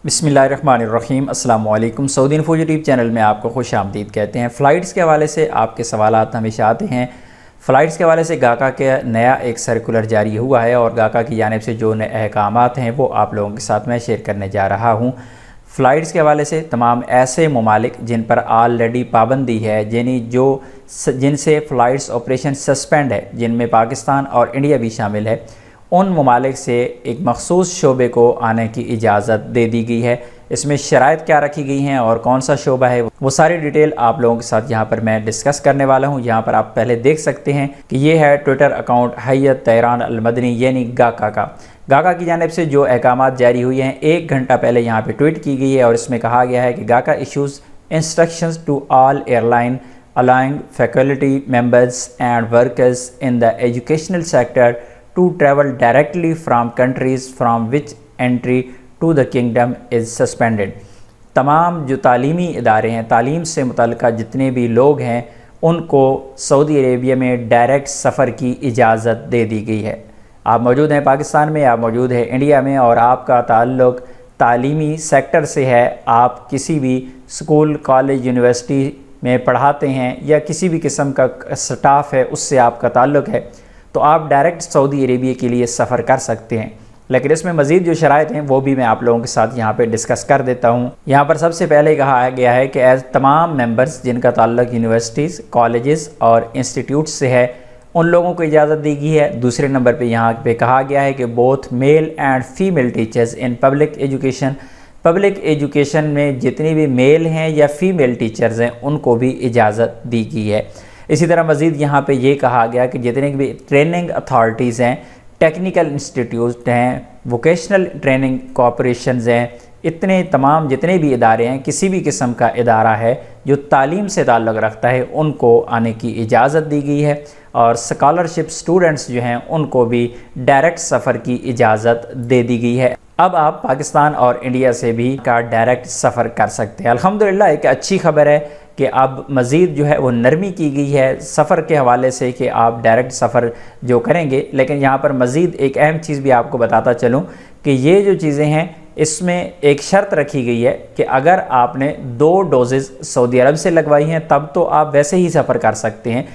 बिस्मिल्लाहिर्रहमानिर्रहीम। अस्सलाम वालेकुम। सऊदी इन्फो यूट्यूब चैनल में आपको खुश आमदीद कहते हैं। फ़्लाइट्स के हवाले से आपके सवालात हमेशा आते हैं। फ़्लाइट्स के हवाले से गाका के नया एक सर्कुलर जारी हुआ है और गाका की जानिब से जो नए अहकामात हैं वो आप लोगों के साथ मैं शेयर करने जा रहा हूँ। फ़्लाइट्स के हवाले से तमाम ऐसे ममालिक जिन पर ऑलरेडी पाबंदी है, जिनसे फ़्लाइट्स ऑपरेशन सस्पेंड है, जिनमें पाकिस्तान और इंडिया भी शामिल है, उन ममालिक से एक मखसूस शोबे को आने की इजाज़त दे दी गई है। इसमें शराइत क्या रखी गई हैं और कौन सा शोबा है, वो सारी डिटेल आप लोगों के साथ यहाँ पर मैं डिस्कस करने वाला हूँ। यहाँ पर आप पहले देख सकते हैं कि ये है ट्विटर अकाउंट हैयत तहरान अल-मदनी यानी गाका का। गाका की जानिब से जो अहकामात जारी हुए हैं 1 घंटा पहले यहाँ पे ट्वीट की गई है और इसमें कहा गया है कि गाका issues instructions to all airline allowing faculty members and workers in the educational sector to travel directly from countries from which entry to the kingdom is suspended। तमाम जो तालीमी इदारे हैं, तालीम से मुतल्लिक़ जितने भी लोग हैं, उनको सऊदी अरेबिया में डायरेक्ट सफ़र की इजाज़त दे दी गई है। आप मौजूद हैं पाकिस्तान में, आप मौजूद हैं इंडिया में और आपका ताल्लुक़ तालीमी सेक्टर से है, आप किसी भी स्कूल, कॉलेज, यूनिवर्सिटी में पढ़ाते हैं या किसी भी किस्म का स्टाफ है, उससे आपका ताल्लुक़ है, तो आप डायरेक्ट सऊदी अरेबिया के लिए सफ़र कर सकते हैं। लेकिन इसमें मज़ीद जो शराइत हैं वो भी मैं आप लोगों के साथ यहाँ पे डिस्कस कर देता हूँ। यहाँ पर सबसे पहले कहा गया है कि एज तमाम मेंबर्स जिनका ताल्लुक़ यूनिवर्सिटीज़, कॉलेजेस और इंस्टीट्यूट से है, उन लोगों को इजाज़त दी गई है। दूसरे नंबर पे यहाँ पे कहा गया है कि both male and female teachers in public education में जितनी भी मेल हैं या फ़ीमेल टीचर्स हैं उनको भी इजाज़त दी गई है। इसी तरह मज़ीद यहाँ पे ये कहा गया कि जितने भी ट्रेनिंग अथॉरिटीज़ हैं, टेक्निकल इंस्टीट्यूट हैं, वोकेशनल ट्रेनिंग कॉर्पोरेशंस हैं, इतने तमाम जितने भी इदारे हैं, किसी भी किस्म का इदारा है जो तालीम से ताल्लुक़ रखता है, उनको आने की इजाज़त दी गई है। और स्कॉलरशिप स्टूडेंट्स जो हैं उनको भी डायरेक्ट सफ़र की इजाज़त दे दी गई है। अब आप पाकिस्तान और इंडिया से भी डायरेक्ट सफ़र कर सकते हैं। अल्हम्दुलिल्लाह एक अच्छी खबर है कि अब मज़ीद जो है वो नरमी की गई है सफ़र के हवाले से कि आप डायरेक्ट सफ़र जो करेंगे। लेकिन यहाँ पर मज़ीद एक अहम चीज़ भी आपको बताता चलूँ कि ये जो चीज़ें हैं इसमें एक शर्त रखी गई है कि अगर आपने 2 डोजेज़ सऊदी अरब से लगवाई हैं तब तो आप वैसे ही सफ़र कर सकते हैं।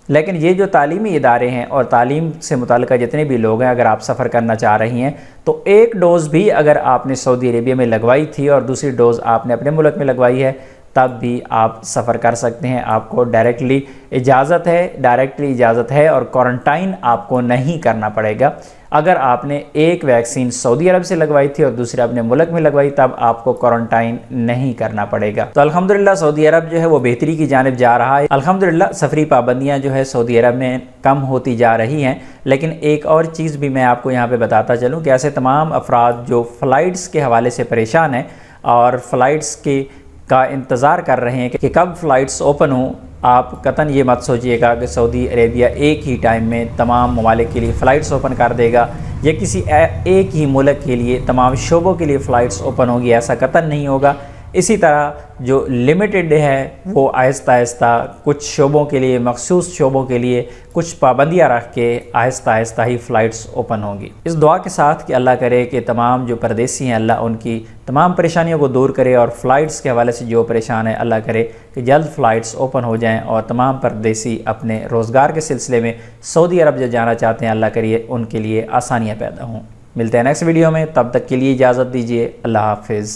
लेकिन ये जो तालीमी इदारे हैं और तालीम से मुतल्लिक़ जितने भी लोग हैं, अगर आप सफ़र करना चाह रही हैं तो 1 डोज़ भी अगर आपने सऊदी अरेबिया में लगवाई थी और दूसरी डोज़ आपने अपने मुल्क में लगवाई है तब भी आप सफ़र कर सकते हैं। आपको डायरेक्टली इजाज़त है और क्वारंटाइन आपको नहीं करना पड़ेगा। अगर आपने एक वैक्सीन सऊदी अरब से लगवाई थी और दूसरी अपने मुल्क में लगवाई तब आपको क्वारंटाइन नहीं करना पड़ेगा। तो अल्हम्दुलिल्लाह सऊदी अरब जो है वो बेहतरी की जानिब जा रहा है। अल्हम्दुलिल्लाह सफरी पाबंदियाँ जो है सऊदी अरब में कम होती जा रही हैं। लेकिन एक और चीज़ भी मैं आपको यहाँ पर बताता चलूँ कि ऐसे तमाम अफराद जो फ़्लाइट्स के हवाले से परेशान हैं और फ़्लाइट्स का इंतज़ार कर रहे हैं कि कब फ़्लाइट्स ओपन हों, आप कतन ये मत सोचिएगा कि सऊदी अरेबिया एक ही टाइम में तमाम ममालिक के लिए फ़्लाइट्स ओपन कर देगा या किसी एक ही मुल्क के लिए तमाम शोबों के लिए फ़्लाइट्स ओपन होगी, ऐसा कतन नहीं होगा। इसी तरह जो लिमिटेड है वो आहिस्ता आहिस्ता कुछ शोबों के लिए, मखसूस शोबों के लिए कुछ पाबंदियाँ रख के आहिस्ता आहिस्ता ही फ़्लाइट्स ओपन होंगी। इस दुआ के साथ कि अल्लाह करे कि तमाम जो परदेसी हैं अल्लाह उनकी तमाम परेशानियों को दूर करे और फ़्लाइट्स के हवाले से जो परेशान है अल्लाह करे कि जल्द फ़्लाइट्स ओपन हो जाएँ और तमाम परदेसी अपने रोज़गार के सिलसिले में सऊदी अरब जो जाना चाहते हैं अल्लाह करिए उनके लिए आसानियाँ पैदा हों। मिलते हैं नेक्स्ट वीडियो में, तब तक के लिए इजाज़त दीजिए। अल्लाह हाफ़िज़।